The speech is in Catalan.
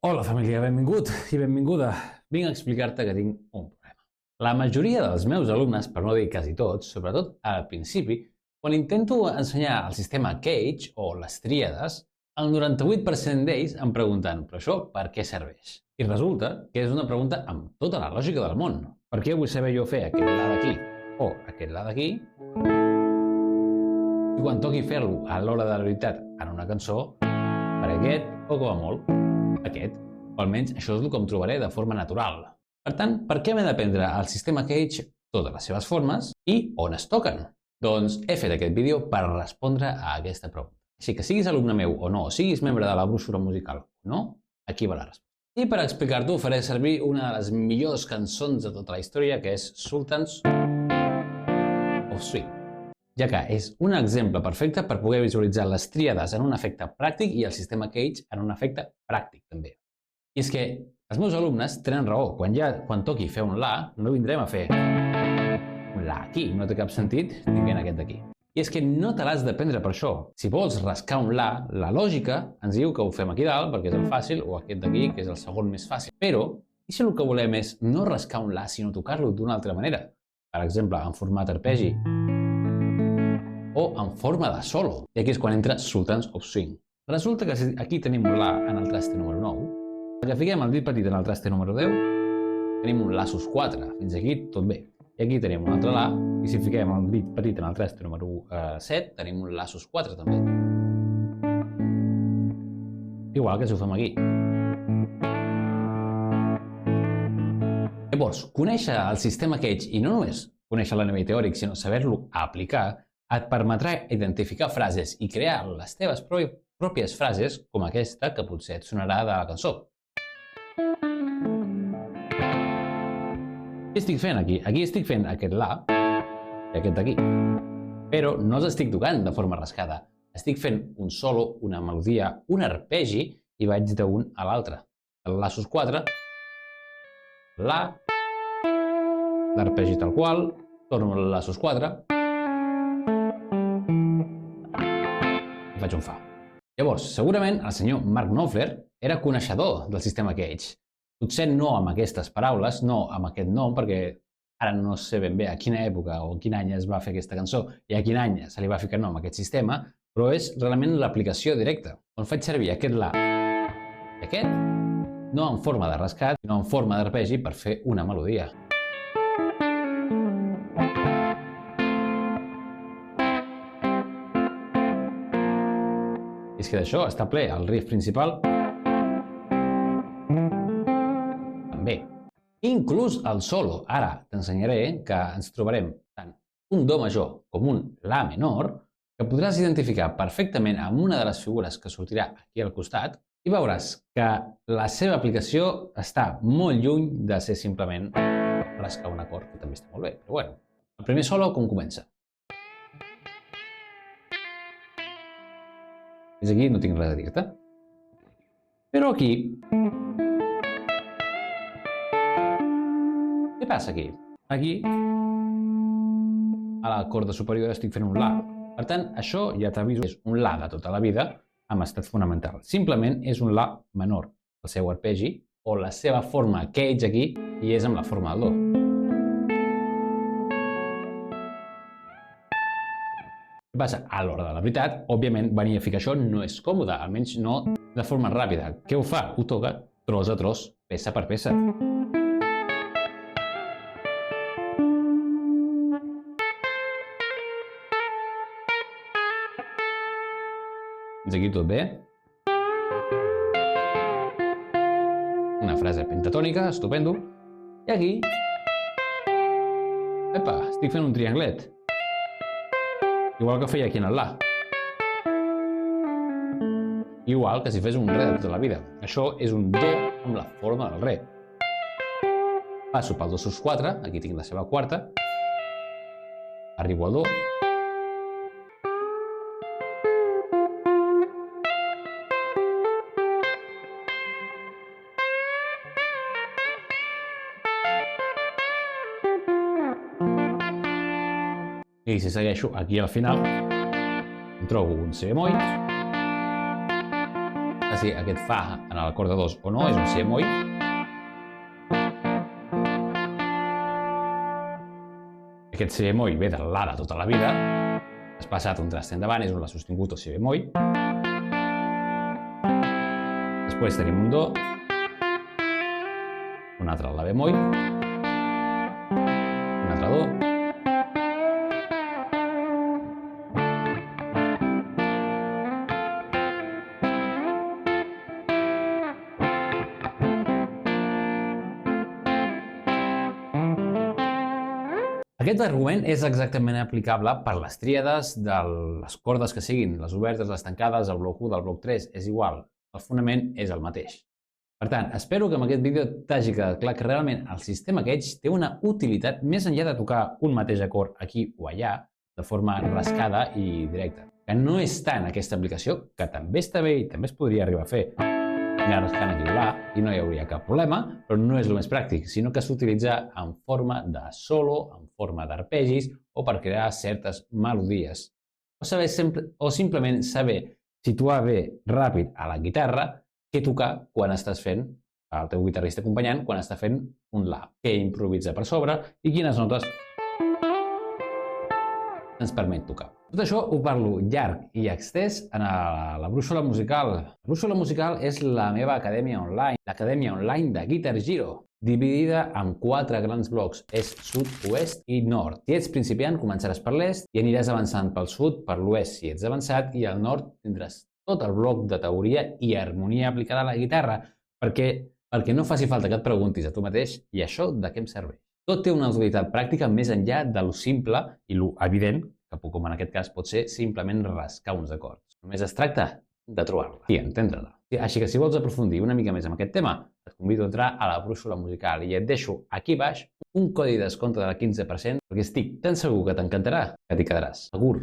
Hola família, benvingut i benvinguda. Vinc a explicar-te que tinc un problema. La majoria dels meus alumnes, per no dir quasi tots, sobretot al principi, quan intento ensenyar el sistema Cage o les tríades, el 98% d'ells em pregunten «però això per què serveix?» I resulta que és una pregunta amb tota la lògica del món. Per què vull saber jo fer aquest la d'aquí o aquest la d'aquí? I quan toqui fer-lo a l'hora de la veritat en una cançó, per aquest o com a molt, aquest, o almenys això és el que em trobaré de forma natural. Per tant, per què m'he d'aprendre el sistema Cage, totes les seves formes i on es toquen? Doncs he fet aquest vídeo per respondre a aquesta pregunta. Així que siguis alumne meu o no, o siguis membre de la brúixola musical o no, aquí va la resposta. I per explicar-t'ho faré servir una de les millors cançons de tota la història, que és Sultans of Swing, ja que és un exemple perfecte per poder visualitzar les tríades en un efecte pràctic i el sistema Cage en un efecte pràctic també. I és que els meus alumnes tenen raó. Quan toqui fer un la, no vindrem a fer un la aquí. No té cap sentit tinguent aquest d'aquí. I és que no te l'has d'aprendre per això. Si vols rascar un la, la lògica ens diu que ho fem aquí dalt perquè és el fàcil, o aquest d'aquí, que és el segon més fàcil. Però, i si el que volem és no rascar un la, sinó tocar-lo d'una altra manera? Per exemple, en format arpegi o en forma de solo. I aquí és quan entra Sultans of Swing. Resulta que aquí tenim un la en el traste número 9. Si fiquem el dit petit en el traste número 10, tenim un la sus 4. Fins aquí tot bé. I aquí tenim un altre la, i si fiquem el dit petit en el traste número 7, tenim un la sus 4 també. Igual que si ho fem aquí. Llavors, conèixer el sistema Cage, i no només conèixer l'anivell teòric, sinó saber-lo aplicar, et permetrà identificar frases i crear les teves pròpies frases, com aquesta, que potser et sonarà de la cançó. Què estic fent aquí? Aquí estic fent aquest la i aquest d'aquí. Però no els estic tocant de forma rascada. Estic fent un solo, una melodia, un arpegi i vaig d'un a l'altre. El la sus 4, la, l'arpegi tal qual, torno al la sus 4 i faig un fa. Llavors, segurament el senyor Mark Knopfler era coneixedor del sistema Cage. Potser no amb aquestes paraules, no amb aquest nom, perquè ara no sé ben bé a quina època o a quin any es va fer aquesta cançó i a quin any se li va ficar nom a aquest sistema, però és realment l'aplicació directa, on faig servir aquest la i aquest, no en forma de rascat, sinó en forma d'arpegi per fer una melodia. I és que d'això està ple el riff principal. També. Inclús el solo. Ara t'ensenyaré que ens trobarem tant un do major com un la menor, que podràs identificar perfectament amb una de les figures que sortirà aquí al costat, i veuràs que la seva aplicació està molt lluny de ser simplement rascar un acord, que també està molt bé. Però bueno, el primer solo com comença? Fins aquí no tinc res a dir-te. Però aquí... Què passa aquí? Aquí, a la corda superior estic fent un la. Per tant, això ja t'aviso, és un la de tota la vida amb estat fonamental. Simplement és un la menor, el seu arpegi, o la seva forma Cage aquí, i és amb la forma del do. Què passa? A l'hora de la veritat, òbviament, venir a ficar això no és còmode, almenys no de forma ràpida. Què ho fa? Ho toca tros a tros, peça per peça. Fins aquí tot bé. Una frase pentatònica, estupendo. I aquí... Epa, estic fent un trianglet. Igual que feia aquí en el la. Igual que si fes un re de tota la vida. Això és un do amb la forma del re. Passo pel do sus 4, aquí tinc la seva quarta. Arribo al do. I si segueixo aquí al final, em trobo un si bemoll, si aquest fa en el cor de dos o no, és un si bemoll. Aquest si bemoll ve de la de tota la vida, has passat un traste endavant, és un la sostingut o si bemoll. Després tenim un do, un altre la bemoll, un altre do, Aquest argument és exactament aplicable per les tríades de les cordes que siguin, les obertes, les tancades, el bloc 1 del bloc 3, és igual, el fonament és el mateix. Per tant, espero que amb aquest vídeo t'hagi quedat clar que realment el sistema Gauge té una utilitat més enllà de tocar un mateix acord aquí o allà, de forma rascada i directa. Que no és tant aquesta aplicació, que també està bé i també es podria arribar a fer, rascant aquí volar i no hi hauria cap problema, però no és el més pràctic, sinó que s'utilitza en forma de solo, en forma d'arpegis o per crear certes melodies. O simplement saber situar bé ràpid a la guitarra què tocar quan estàs fent el teu guitarrista acompanyant, quan està fent un la, què improvisa per sobre i quines notes ens permet tocar. Tot això ho parlo llarg i extès en la Brúixola Musical. La Brúixola Musical és la meva acadèmia online, l'acadèmia online de Guitar Giro, dividida en 4 grans blocs, est, sud, oest i nord. Si ets principiant, començaràs per l'est i aniràs avançant pel sud, per l'oest si ets avançat, i al nord tindràs tot el bloc de teoria i harmonia aplicada a la guitarra, perquè no faci falta que et preguntis a tu mateix i això de què em serveix. Tot té una utilitat pràctica més enllà de lo simple i lo evident, que com en aquest cas pot ser simplement rascar uns acords. Només es tracta de trobar-la i entendre-la. Així que si vols aprofundir una mica més en aquest tema, et convido a entrar a la Brúixola Musical i et deixo aquí baix un codi de descompte del 15% perquè estic tan segur que t'encantarà que t'hi quedaràs. Segur!